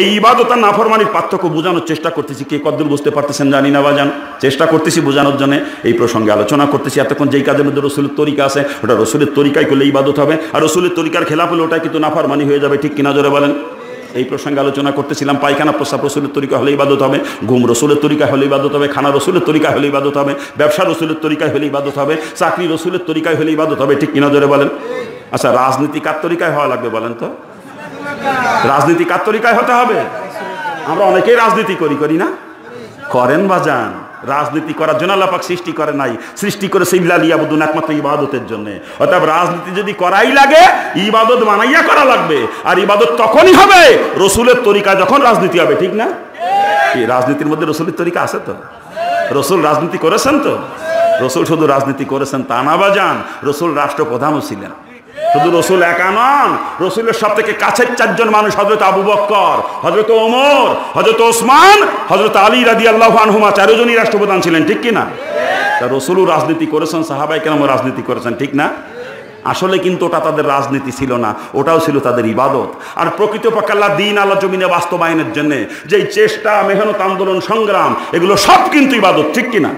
এই ইবাদত আর নাফরমানির পার্থক্য বোঝানোর চেষ্টা করতেছি, কে কদ্দূর বুঝতে পারতেছেন জানি না বাজান, চেষ্টা করতেছি বোঝানোর জন্য। এই প্রসঙ্গে আলোচনা করতেছি এতক্ষণ যেই কাজের মধ্যে রসুলের তরিকা আছে ওটা রসুলের তরিকায় করলে ইবাদত হবে, আর রসুলের তরিকার খেলাফ হলে ওটা কিন্তু নাফরমানি হয়ে যাবে, ঠিক কিনা জোরে বলেন। এই প্রসঙ্গে আলোচনা করতেছিলাম, পায়খানা প্রস্রাব রসুলের তরিকা হলে ইবাদত হবে, ঘুম রসুলের তরিকা হলে ইবাদত হবে, খানা রসুলের তরিকা হলে ইবাদত হবে, ব্যবসা রসুলের তরিকায় হলে ইবাদত হবে, চাকরি রসুলের তরিকায় হলে ইবাদত হবে, ঠিক কিনা জোরে বলেন। আচ্ছা, রাজনীতি কার তরিকায় হওয়া লাগবে বলেন তো? রাজনীতি কার তরিকায় হতে হবে? আমরা অনেকেই রাজনীতি করি না? করেন বাজান। রাজনীতি করার জন্য আল্লাহ পাক সৃষ্টি করে নাই, সৃষ্টি করেছে ইল্লা লিয়াবুদুন, একমাত্র ইবাদতের জন্য। অর্থাৎ রাজনীতি যদি করাই লাগে ইবাদত বানাইয়া করা লাগবে, আর ইবাদত তখনই হবে রসুলের তরিকা যখন রাজনীতি হবে, ঠিক না? এই রাজনীতির মধ্যে রসুলের তরিকা আছে তো? রসুল রাজনীতি করেছেন তো? রসুল শুধু রাজনীতি করেছেন তা না বাজান, রসুল রাষ্ট্রপ্রধানও ছিলেন। শুধু রসুল একা নন, রসুলের সব থেকে কাছের চারজন মানুষ হযরত আবু বকর, হযরত ওমর, হযরত ওসমান, হযরত আলী রাদিয়াল্লাহু আনহুমা, চারজনই রাষ্ট্রপ্রধান ছিলেন, ঠিক কিনা? তা রসুলও রাজনীতি করেছেন, সাহাবায়ে কেরামও রাজনীতি করেছেন, ঠিক না? আসলে কিন্তু ওটা তাদের রাজনীতি ছিল না, ওটাও ছিল তাদের ইবাদত। আর প্রকৃতপক্ষে আল্লাহ দ্বীন আল্লাহ জমিনে বাস্তবায়নের জন্য যেই চেষ্টা, মেহনত, আন্দোলন, সংগ্রাম, এগুলো সব কিন্তু ইবাদত, ঠিক কিনা?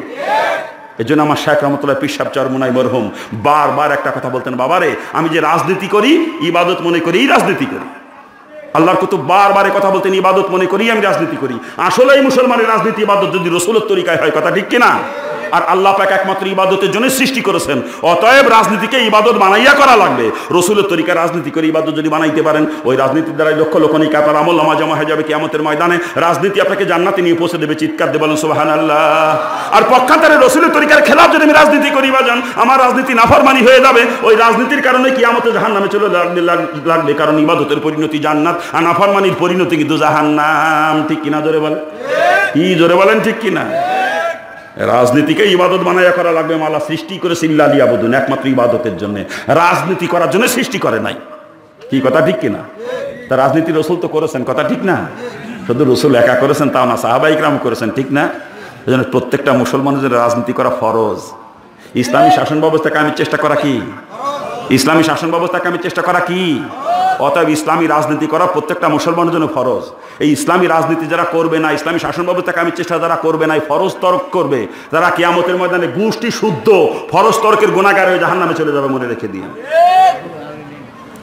এই জন্য আমার শেখ রহমতুল্লাহ পীর সাহেব চরমোনাই মরহুম বারবার একটা কথা বলতেন, বাবারে আমি যে রাজনীতি করি ইবাদত মনে করি রাজনীতি করি। আল্লাহর কুতুব বারবার কথা বলতেন, ইবাদত মনে করি আমি রাজনীতি করি। আসলে এই মুসলমানের রাজনীতি ইবাদত যদি রসুলের তরিকায় হয়, কথা ঠিক কিনা? আর আল্লাহ পাক একমাত্র ইবাদতের জন্য সৃষ্টি করেছেন, অতএব রাজনীতিকে ইবাদত বানাইয়া করা লাগবে। রসুলের তরিকা রাজনীতি করে ইবাদত যদি বানাইতে পারেন, ওই রাজনীতির দ্বারাই লক্ষ লক্ষ নেকি আপনার আমল নামা জমা হয়ে যাবে কিয়ামতের ময়দানে। রাজনীতি আপনাকে জান্নাতে নিয়ে পৌঁছে দেবে, চিৎকার দিয়ে বলেন সুবহানাল্লাহ। আর পক্ষান্তরে রসুলের তরিকার খেলাফ যদি আমি রাজনীতি করি বাজান, আমার রাজনীতি নাফরমানি হয়ে যাবে। ওই রাজনীতির কারণে কিয়ামতে জাহান্নামে চলে লাগবে, কারণ ইবাদতের পরিণতি জান্নাত আর নাফরমানির পরিণতি কিন্তু জাহান্নাম, ঠিক কিনা জোরে বলেন? কি জোরে বলেন, ঠিক কিনা? রাজনীতিকে ইবাদত বানাইয়া করা লাগবে। আল্লাহ সৃষ্টি করেছে ইল্লা লিয়াবুদুন, একমাত্র ইবাদতের জন্য, রাজনীতি করার জন্য সৃষ্টি করে নাই। কি কথা ঠিক কিনা? তা রাজনীতি রসুল তো করেছেন, কথা ঠিক না? শুধু রসুল একা করেছেন তা না, সাহাবায়ে কেরাম করেছেন, ঠিক না? এই জন্য প্রত্যেকটা মুসলমানের জন্য রাজনীতি করা ফরজ। ইসলামী শাসন ব্যবস্থা কায়েমের চেষ্টা করা কি? ইসলামী শাসন ব্যবস্থা কায়েমের চেষ্টা করা কি? অতএব ইসলামী রাজনীতি করা প্রত্যেকটা মুসলমানের জন্য ফরজ। এই ইসলামী রাজনীতি যারা করবে না, ইসলামী শাসন ব্যবস্থা কায়েমের চেষ্টা যারা করবে না, ফরজ তর্ক করবে, তারা কিয়ামতের ময়দানে গোষ্ঠী শুদ্ধ ফরজ তর্কের গুনাহগার হয়ে জাহান্নামে চলে যাবে, মনে রেখে দিন।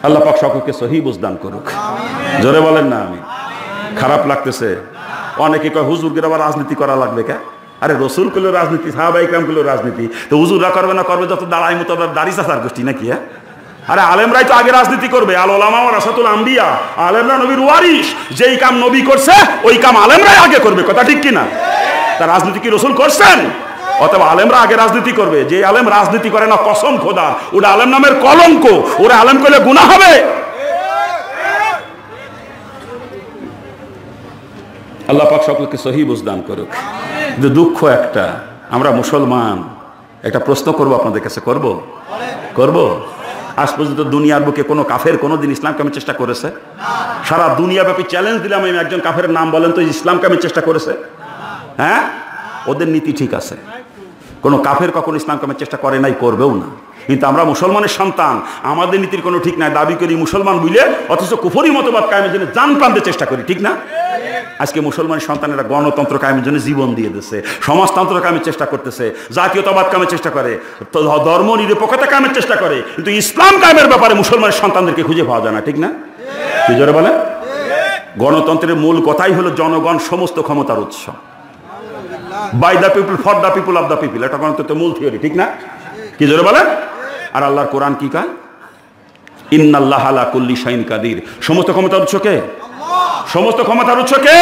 আল্লাহ পাক সকলকে সহি বুঝদান করুক, জোরে বলেন না। আমি খারাপ লাগতেছে, অনেকে কয় হুজুরদের আবার রাজনীতি করা লাগবে কে? আরে রসুল করলো রাজনীতি, সাহাবায়ে কেরাম করলো রাজনীতি, তো হুজুররা করবে না করবে যত দাঁড়াই মতো দাড়ি চাচার গোষ্ঠী নাকি? হ্যাঁ, আরে আলেমরাই তো আগে রাজনীতি করবে। আল উলামা ওয়ারাসাতুল আম্বিয়া, আলেমরা নবীর ওয়ারিস, যেই কাম নবী করছে ওই কাম আলেমরাই আগে করবে, কথা ঠিক কিনা? তা রাজনীতি কি রসুল করছেন? অথবা আলেমরা আগে রাজনীতি করবে। যে আলেম রাজনীতি করে না, কসম খোদা, ওটা আলেম নামের কলঙ্ক, ওরা আলেম করলে গুনাহ হবে। আল্লাহ পাক সকলকে সহি বুঝদান করুক। কিন্তু দুঃখ একটা, আমরা মুসলমান, একটা প্রশ্ন করব আপনাদের কাছে, করব? আজ পর্যন্ত দুনিয়ার বুকে কোনো কাফের কোনোদিন ইসলাম কায়েমের চেষ্টা করেছে? সারা দুনিয়াব্যাপী চ্যালেঞ্জ দিলাম আমি, একজন কাফের নাম বলেন তো ইসলাম কায়েমের চেষ্টা করেছে? হ্যাঁ, ওদের নীতি ঠিক আছে। কোনো কাফের কখনো ইসলাম কায়েমের চেষ্টা করে নাই, করবেও না। কিন্তু আমরা মুসলমানের সন্তান, আমাদের নীতির কোনো ঠিক নাই। দাবি করি মুসলমান বুঝলে, অথচ কুফরি মতবাদ কায়েমের জন্য জান প্রাণ দিয়ে চেষ্টা করি, ঠিক না? আজকে মুসলমানের সন্তানেরা গণতন্ত্র কায়েমের জন্য জীবন দিয়ে দিচ্ছে, সমাজতন্ত্র কায়েমের চেষ্টা করতেছে, জাতীয়তাবাদ কায়েমের চেষ্টা করে, ধর্ম নিরপেক্ষতা কায়েমের চেষ্টা করে, কিন্তু ইসলাম কায়েমের ব্যাপারে মুসলমানের সন্তানদেরকে খুঁজে পাওয়া যায় না, ঠিক না? কি জোরে বলে? গণতন্ত্রের মূল কথাই হলো জনগণ সমস্ত ক্ষমতার উৎস, by the people for the people of the people, এটা গণতন্ত্রের মূল থিওরি, ঠিক না? কি জোরে বলে? আর আল্লাহর কোরআন কি কয়? ইন্নাল্লাহা আলা কুল্লি শাইইন কাদির। সমস্ত ক্ষমতার উৎস কে? সমস্ত ক্ষমতার উৎস কে?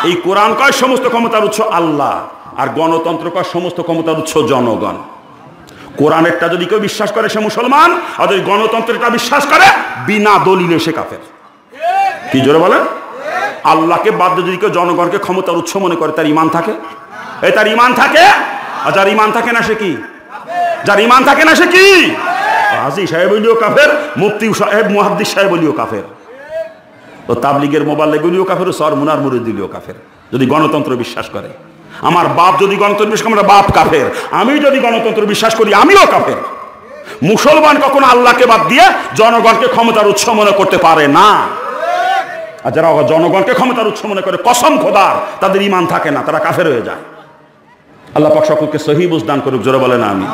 এই কোরআন কয় সমস্ত ক্ষমতার উৎস আল্লাহ, আর গণতন্ত্র কয় সমস্ত ক্ষমতার উৎস জনগণ। কোরআনেরটা যদি কেউ বিশ্বাস করে সে মুসলমান, আর যদি গণতন্ত্রটা বিশ্বাস করে বিনা দলিলে সে কাফের। কি জোরে বলে? আল্লাহকে বাদ দিয়ে যদি কেউ জনগণকে ক্ষমতার উৎস মনে করে, তার ঈমান থাকে? তার ঈমান থাকে। আর যার ঈমান থাকে না সে কি? যার ঈমান থাকে না সে কি? হাজী সাহেব বলিও কাফের, মুফতি সাহেব মুহাদ্দিস সাহেব বলিও কাফের, তো তাবলিগের মোবাল্লিগ বলিও কাফের, সর মুনার মুরিদ দিলিও কাফের, যদি গণতন্ত্র বিশ্বাস করে। আমার বাপ যদি গণতন্ত্র বিশ্বাস করে, আমার বাপ কাফের। আমি যদি গণতন্ত্র বিশ্বাস করি, আমিও কাফের। মুসলমান কখনো আল্লাহকে বাদ দিয়ে জনগণকে ক্ষমতার উৎস মনে করতে পারে না। আর যারা জনগণকে ক্ষমতার উৎস মনে করে কসম খোদার, তাদের ঈমান থাকে না, তারা কাফের হয়ে যায়। আল্লাহ পাক সকলকে সহিহ বুঝ দান করুক, জোরে বলেন আমিন।